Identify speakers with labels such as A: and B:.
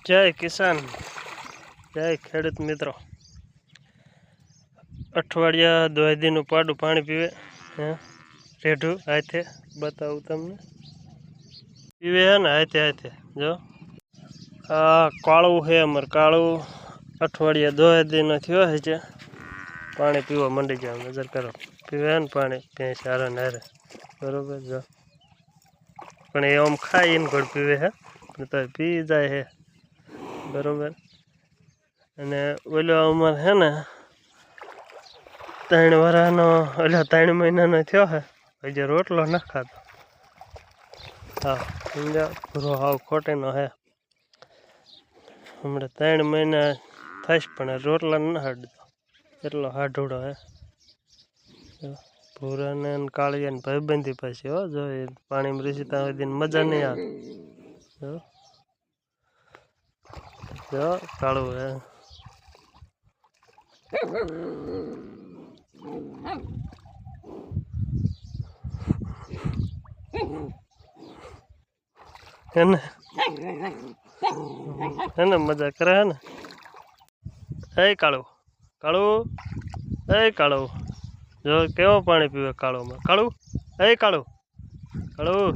A: જય કિસાન, જય ખેડૂત મિત્રો। અઠવાડિયા દોયદીનું પાડું પાણી પીવે હે રેઢું હાથે બતાવું તમને પીવે હે ને હાથે હાથે જો આ કાળું છે અમારે કાળું અઠવાડિયા દોયદીનો થયો છે જે પાણી પીવા માંડી જાય નજર કરો પીવે હે ને પાણી ભેંસ હારે ને હારે બરોબર જો પણ એ આમ ખાઈને ઘડ પીવે હે પણ તો પી જાય હે બરોબર। અને ઓલો અમારે હે ને 3 વર્ષનો એટલે 3 મહિનાનો થયો હે હજી રોટલો ન ખાતો હા સમજા પૂરો હાવ ખોટેનો હે હમણાં 3 મહિના થઈશ પણ રોટલા ન હાડતો એટલો હાઢોડો હે ભૂરાને કાળિયાને ભાઈબંધી પાછી હો જો એ પાણીમાં રીસી ત્યાં સુધી મજા નહીં આવે જો કાળું હે એને મજા કરે હે ને એ કાળું કાળું એ કાળું જો કેવો પાણી પીવે કાળુમાં કાળું એ કાળું કાળું